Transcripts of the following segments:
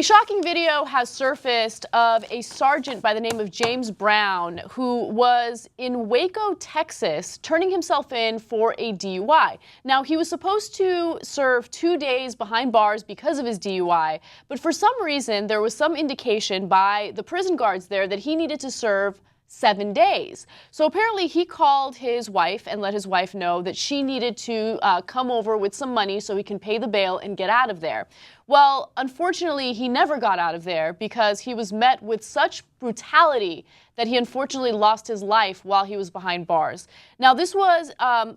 A shocking video has surfaced of a sergeant by the name of James Brown who was in Waco, Texas, turning himself in for a DUI. Now, he was supposed to serve 2 days behind bars because of his DUI, but for some reason, there was some indication by the prison guards there that he needed to serve 7 days. So apparently he called his wife and let his wife know that she needed to come over with some money so he can pay the bail and get out of there. Well, unfortunately, he never got out of there because he was met with such brutality that he unfortunately lost his life while he was behind bars. Now, this was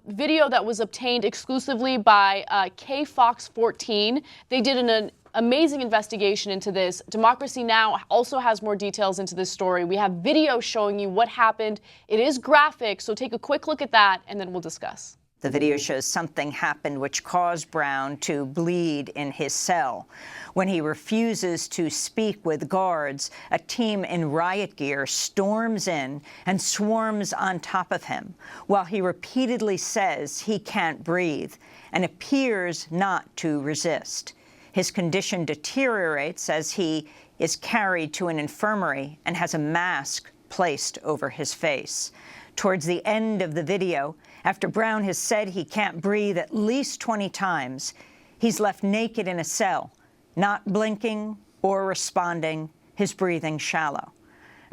video that was obtained exclusively by KFOX 14. They did an amazing investigation into this. Democracy Now! Also has more details into this story. We have video showing you what happened. It is graphic, so take a quick look at that and then we'll discuss. The video shows something happened which caused Brown to bleed in his cell. When he refuses to speak with guards, a team in riot gear storms in and swarms on top of him while he repeatedly says he can't breathe and appears not to resist. His condition deteriorates as he is carried to an infirmary and has a mask placed over his face. Towards the end of the video, after Brown has said he can't breathe at least 20 times, he's left naked in a cell, not blinking or responding, his breathing shallow.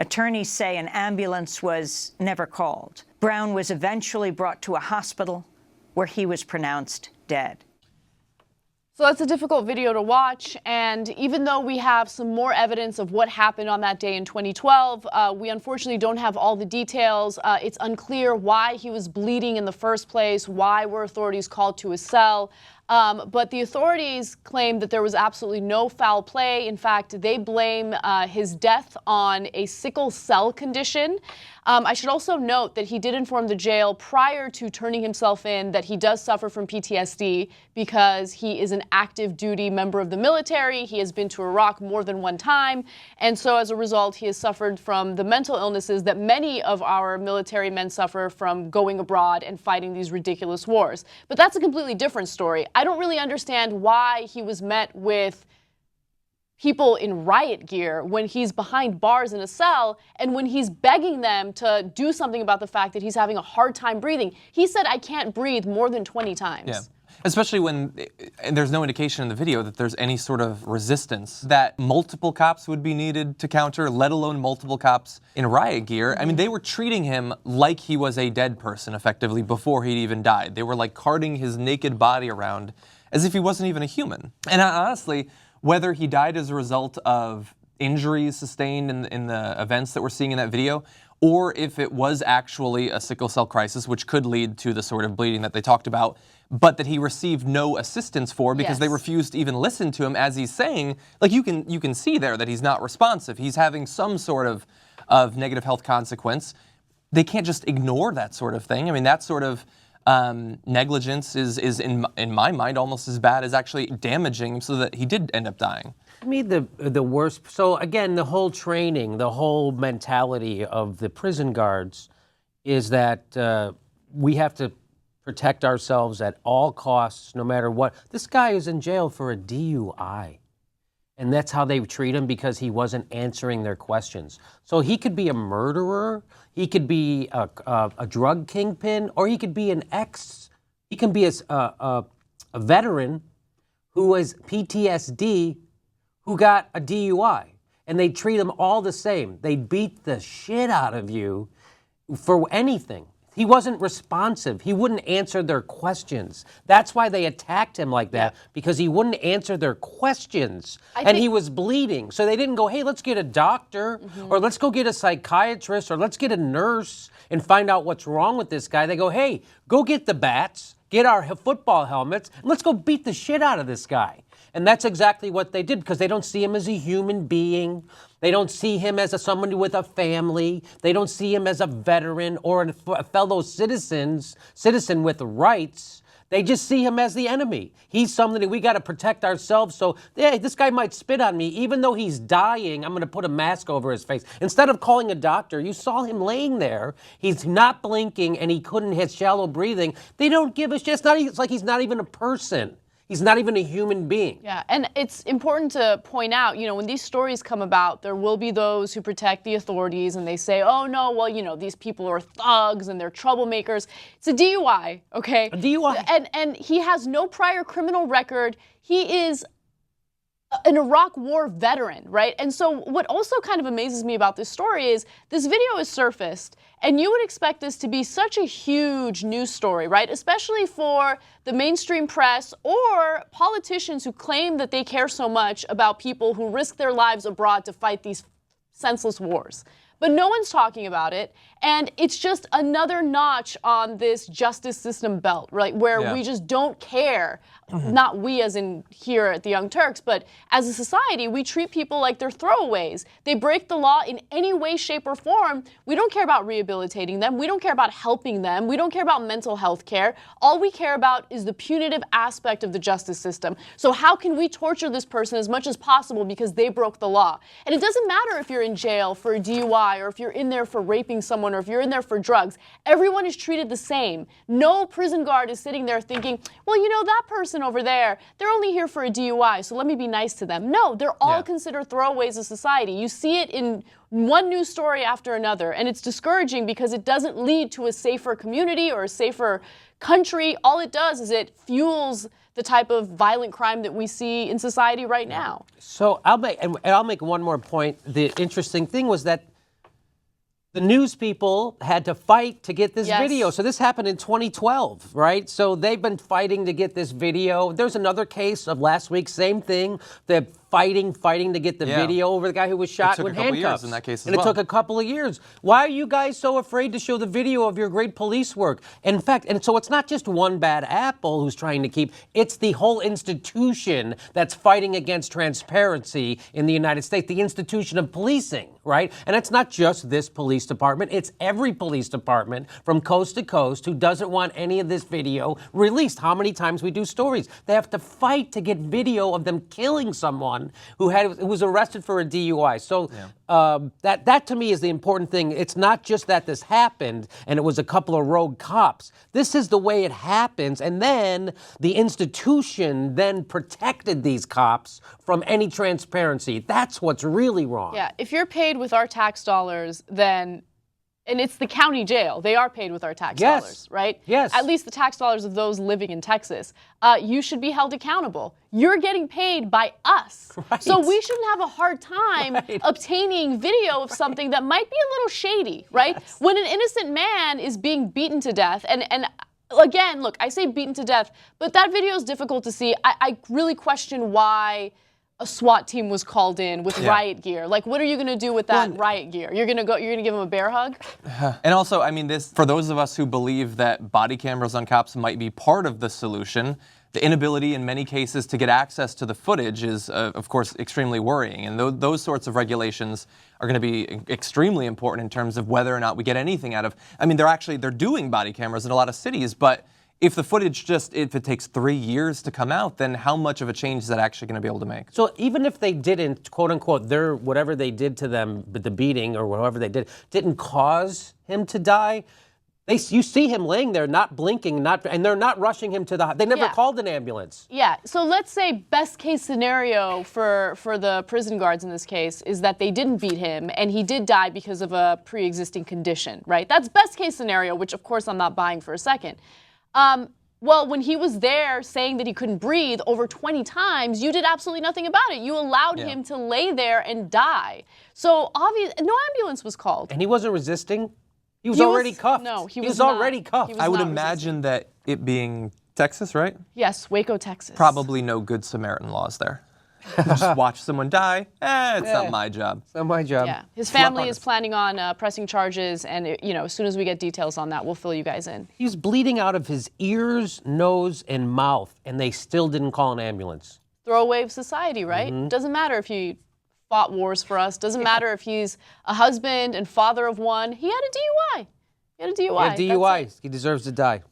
Attorneys say an ambulance was never called. Brown was eventually brought to a hospital where he was pronounced dead. So that's a difficult video to watch, and even though we have some more evidence of what happened on that day in 2012, we unfortunately don't have all the details. It's unclear why he was bleeding in the first place, why were authorities called to his cell. But the authorities claim that there was absolutely no foul play. In fact, they blame his death on a sickle cell condition. I should also note that he did inform the jail prior to turning himself in that he does suffer from PTSD because he is an active duty member of the military. He has been to Iraq more than one time. And so as a result, he has suffered from the mental illnesses that many of our military men suffer from going abroad and fighting these ridiculous wars. But that's a completely different story. I don't really understand why he was met with people in riot gear when he's behind bars in a cell and when he's begging them to do something about the fact that he's having a hard time breathing. He said, "I can't breathe," more than 20 times. Yeah. Especially when there's no indication in the video that there's any sort of resistance that multiple cops would be needed to counter, let alone multiple cops in riot gear. I mean, they were treating him like he was a dead person, effectively, before he'd even died. They were like carting his naked body around as if he wasn't even a human. And honestly, whether he died as a result of injuries sustained in the events that we're seeing in that video, or if it was actually a sickle cell crisis, which could lead to the sort of bleeding that they talked about, but that he received no assistance for because they refused to even listen to him as he's saying, like you can see there that he's not responsive. He's having some sort of negative health consequence. They can't just ignore that sort of thing. I mean, that sort of negligence is in my mind almost as bad as actually damaging him so that he did end up dying. To me, the worst, so again, the whole training, the whole mentality of the prison guards is that we have to protect ourselves at all costs, no matter what. This guy is in jail for a DUI. And that's how they treat him because he wasn't answering their questions. So he could be a murderer, he could be a drug kingpin, or he could be he can be a veteran who has PTSD who got a DUI. And they treat him all the same. They beat the shit out of you for anything. He wasn't responsive. He wouldn't answer their questions. That's why they attacked him like that, because he wouldn't answer their questions. And he was bleeding. So they didn't go, hey, let's get a doctor, or let's go get a psychiatrist, or let's get a nurse and find out what's wrong with this guy. They go, hey, go get the bats, get our football helmets, and let's go beat the shit out of this guy. And that's exactly what they did, because they don't see him as a human being. They don't see him as somebody with a family. They don't see him as a veteran or a fellow citizen with rights. They just see him as the enemy. He's somebody we got to protect ourselves. So, hey, this guy might spit on me. Even though he's dying, I'm going to put a mask over his face. Instead of calling a doctor, you saw him laying there. He's not blinking, and he couldn't hit shallow breathing. They don't give a shit. It's like he's not even a person. He's not even a human being. Yeah, and it's important to point out, when these stories come about, there will be those who protect the authorities and they say, oh no, well, these people are thugs and they're troublemakers. It's a DUI, okay? A DUI. And he has no prior criminal record. He is an Iraq war veteran, right? And so what also kind of amazes me about this story is this video is surfaced, and you would expect this to be such a huge news story, right? Especially for the mainstream press or politicians who claim that they care so much about people who risk their lives abroad to fight these senseless wars. But no one's talking about it, and it's just another notch on this justice system belt, right? Where we just don't care. Not we as in here at the Young Turks, but as a society, we treat people like they're throwaways. They break the law in any way, shape, or form. We don't care about rehabilitating them. We don't care about helping them. We don't care about mental health care. All we care about is the punitive aspect of the justice system. So how can we torture this person as much as possible because they broke the law? And it doesn't matter if you're in jail for a DUI or if you're in there for raping someone or if you're in there for drugs. Everyone is treated the same. No prison guard is sitting there thinking, well, that person over there, they're only here for a DUI, so let me be nice to them. No, they're all considered throwaways of society. You see it in one news story after another, and it's discouraging because it doesn't lead to a safer community or a safer country. All it does is it fuels the type of violent crime that we see in society right now. So I'll make one more point. The interesting thing was that the news people had to fight to get this video. So this happened in 2012, right? So they've been fighting to get this video. There's another case of last week, same thing. They're fighting to get the video over the guy who was shot with handcuffs. It took a couple years in that case as well. And it took a couple of years. Why are you guys so afraid to show the video of your great police work? In fact, and so it's not just one bad apple who's trying to keep, it's the whole institution that's fighting against transparency in the United States, the institution of policing, right? And it's not just this police department, it's every police department from coast to coast who doesn't want any of this video released. How many times we do stories? They have to fight to get video of them killing someone who was arrested for a DUI. So that to me is the important thing. It's not just that this happened and it was a couple of rogue cops. This is the way it happens. And then the institution then protected these cops from any transparency. That's what's really wrong. Yeah, if you're paid with our tax dollars, then and it's the county jail. They are paid with our tax dollars, right? Yes. At least the tax dollars of those living in Texas. You should be held accountable. You're getting paid by us. Right. So we shouldn't have a hard time obtaining video of something that might be a little shady, right? Yes. When an innocent man is being beaten to death, and again, look, I say beaten to death, but that video is difficult to see. I really question why a SWAT team was called in with riot gear. Like, what are you going to do with that riot gear? You're going to give them a bear hug? And also, I mean, for those of us who believe that body cameras on cops might be part of the solution, the inability in many cases to get access to the footage is, of course, extremely worrying. And those sorts of regulations are going to be extremely important in terms of whether or not we get anything out of. I mean, they're doing body cameras in a lot of cities, but if the footage if it takes 3 years to come out, then how much of a change is that actually going to be able to make? So even if they didn't, quote unquote, whatever they did to them, the beating or whatever they did, didn't cause him to die, you see him laying there, not blinking, and they're not rushing him to they never called an ambulance. Yeah, so let's say best case scenario for the prison guards in this case is that they didn't beat him and he did die because of a pre-existing condition, right? That's best case scenario, which of course I'm not buying for a second. Well, when he was there saying that he couldn't breathe over 20 times, you did absolutely nothing about it. You allowed him to lay there and die. So obviously, no ambulance was called. And he wasn't resisting? He was already cuffed. No, he was already cuffed. I would imagine that it being Texas, right? Yes, Waco, Texas. Probably no good Samaritan laws there. Just watch someone die. It's not my job. It's not my job. Yeah, his family is planning on pressing charges, and as soon as we get details on that, we'll fill you guys in. He was bleeding out of his ears, nose, and mouth, and they still didn't call an ambulance. Throwaway of society, right? Doesn't matter if he fought wars for us. Doesn't matter if he's a husband and father of one. He had a DUI. He had a DUI. He deserves to die.